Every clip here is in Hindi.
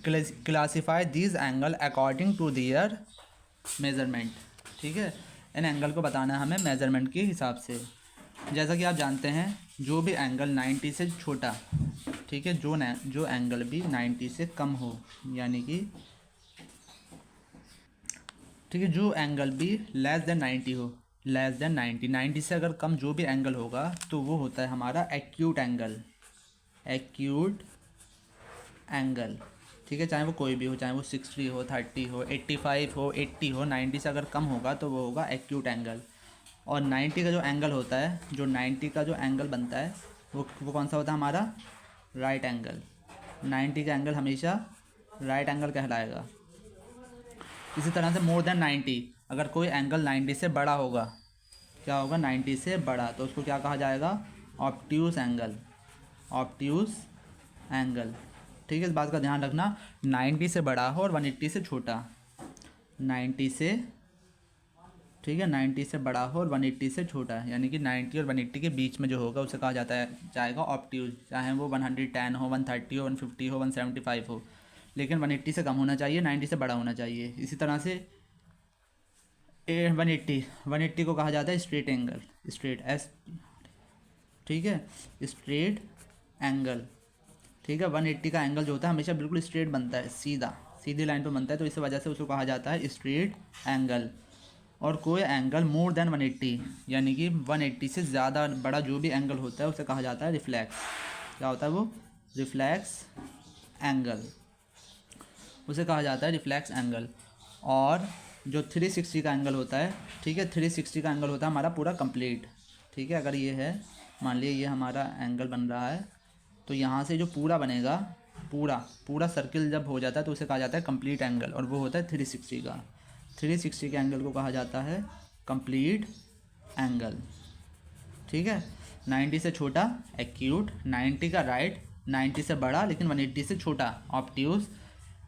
Classify this angle according to their measurement. ठीक है, इन एंगल को बताना है हमें मेज़रमेंट के हिसाब से। जैसा कि आप जानते हैं जो भी एंगल 90 से छोटा, ठीक है, जो एंगल भी 90 से कम हो, यानी कि ठीक है, जो एंगल भी लेस देन 90 हो, लेस देन 90 से अगर कम जो भी एंगल होगा तो वो होता है हमारा एक्यूट एंगल। एक्यूट एंगल, ठीक है, चाहे वो कोई भी हो, चाहे वो 60 हो, 30 हो, 85 हो, 80 हो, 90 से अगर कम होगा तो वो होगा एक्यूट एंगल। और 90 का जो एंगल होता है, जो 90 का जो एंगल बनता है वो कौन सा होता है हमारा? Right angle. 90 का एंगल हमेशा राइट एंगल कहलाएगा। इसी तरह से मोर देन 90, अगर कोई एंगल 90 से बड़ा होगा, क्या होगा? 90 से बड़ा, तो उसको क्या कहा जाएगा? Obtuse angle. ऑब्ट्यूस एंगल, ठीक है, इस बात का ध्यान रखना। 90 से बड़ा हो और 180 से छोटा। 90 से, ठीक है, 90 से बड़ा हो और 180 से छोटा है, यानी कि 90 और 180 के बीच में जो होगा उसे कहा जाता है जाएगा ऑब्ट्यूस। चाहे वो 110 हो, 130 हो, 150 हो, 175 हो, लेकिन 180 से कम होना चाहिए, 90 से बड़ा होना चाहिए। इसी तरह से 180 को कहा जाता है स्ट्रेट एंगल, स्ट्रेट एस, ठीक है, स्ट्रेट एंगल। ठीक है, 180 का एंगल जो होता है हमेशा बिल्कुल स्ट्रेट बनता है, सीधी लाइन पर बनता है, तो इस वजह से उसको कहा जाता है स्ट्रेट एंगल। और कोई एंगल मोर देन 180, यानी कि 180 से ज़्यादा बड़ा जो भी एंगल होता है उसे कहा जाता है रिफ्लेक्स। क्या होता है वो? रिफ्लेक्स एंगल, उसे कहा जाता है रिफ्लेक्स एंगल। और जो 360 का एंगल होता है, ठीक है, 360 का एंगल होता है हमारा पूरा कंप्लीट। ठीक है, अगर ये है, मान लिया ये हमारा एंगल बन रहा है, तो यहाँ से जो पूरा बनेगा, पूरा सर्किल जब हो जाता है तो उसे कहा जाता है कंप्लीट एंगल, और वो होता है 360 का। 360 के एंगल को कहा जाता है कंप्लीट एंगल। ठीक है, 90 से छोटा एक्यूट, 90 का राइट, 90 से बड़ा लेकिन 180 से छोटा ऑब्ट्यूस,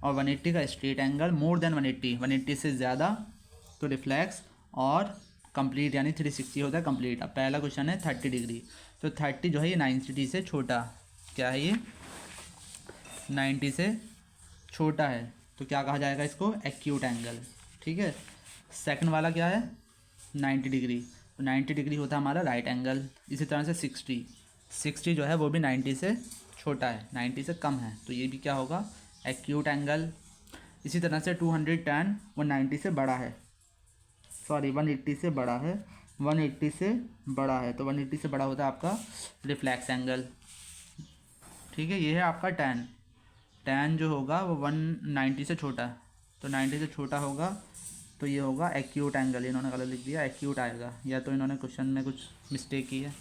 और 180 का स्ट्रेट एंगल, मोर देन 180 से ज़्यादा तो रिफ्लेक्स, और कंप्लीट यानी 360 होता है कंप्लीट। अब पहला क्वेश्चन है 30 डिग्री, तो 30 जो है ये 90 से छोटा, क्या है ये? 90 से छोटा है, तो क्या कहा जाएगा इसको? Acute angle. ठीक है, सेकंड वाला क्या है? 90 डिग्री, तो 90 डिग्री होता है हमारा राइट एंगल। इसी तरह से 60 जो है वो भी 90 से छोटा है, 90 से कम है, तो ये भी क्या होगा? Acute angle. इसी तरह से 210 वो 90 से बड़ा है, सॉरी 180 से बड़ा है, 180 से बड़ा है, तो 180 से बड़ा होता है आपका रिफ्लेक्स एंगल। ठीक है, ये है आपका tan जो होगा वो 190 से छोटा है, तो 90 से छोटा होगा, तो ये होगा एक्यूट एंगल। इन्होंने गलत लिख दिया, एक्यूट आएगा, या तो इन्होंने क्वेश्चन में कुछ मिस्टेक की है।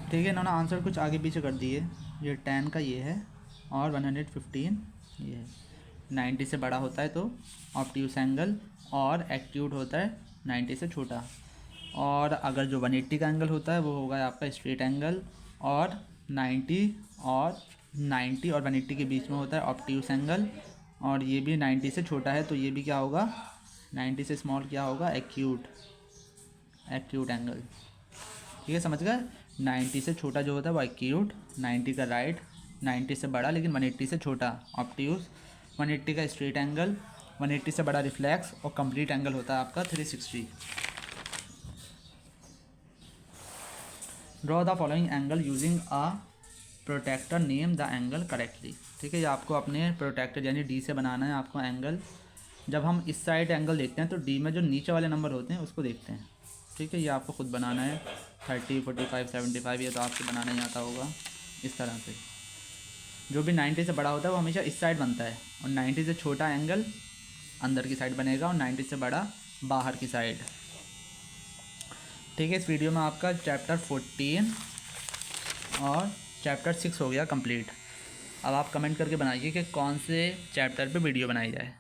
ठीक है, इन्होंने आंसर कुछ आगे पीछे कर दिए। ये tan का ये है, और 115 ये है। 90 से बड़ा होता है तो ऑब्ट्यूस एंगल, और एक्यूट होता है 90 से छोटा। और अगर जो 180 का एंगल होता है वो होगा आपका स्ट्रेट एंगल, और 90 और 180 के बीच में होता है ऑब्ट्यूस एंगल, और ये भी 90 से छोटा है, तो ये भी क्या होगा? 90 से स्मॉल क्या होगा? Acute angle. ठीक है, समझ गए? 90 से छोटा जो होता है वो एक्यूट, 90 का राइट, 90 से बड़ा लेकिन 180 से छोटा ऑब्ट्यूस, 180 का स्ट्रेट एंगल, 180 से बड़ा रिफ्लेक्स, और कंप्लीट एंगल होता है आपका 360। Draw the following angle using a protractor, name the angle correctly. ठीक है, ये आपको अपने प्रोटेक्टर यानी डी से बनाना है आपको एंगल। जब हम इस साइड एंगल देखते हैं तो डी में जो नीचे वाले नंबर होते हैं उसको देखते हैं। ठीक है, ये आपको खुद बनाना है, 30, 45, 75, ये तो आपको बनाना ही आता होगा इस तरह से। जो भी 90 से बड़ा होता है वो हमेशा इस साइड बनता है, और 90 से छोटा एंगल अंदर की साइड बनेगा, और 90 से बड़ा बाहर की साइड। ठीक है, इस वीडियो में आपका चैप्टर 14 और चैप्टर 6 हो गया कंप्लीट। अब आप कमेंट करके बनाइए कि कौन से चैप्टर पे वीडियो बनाई जाए।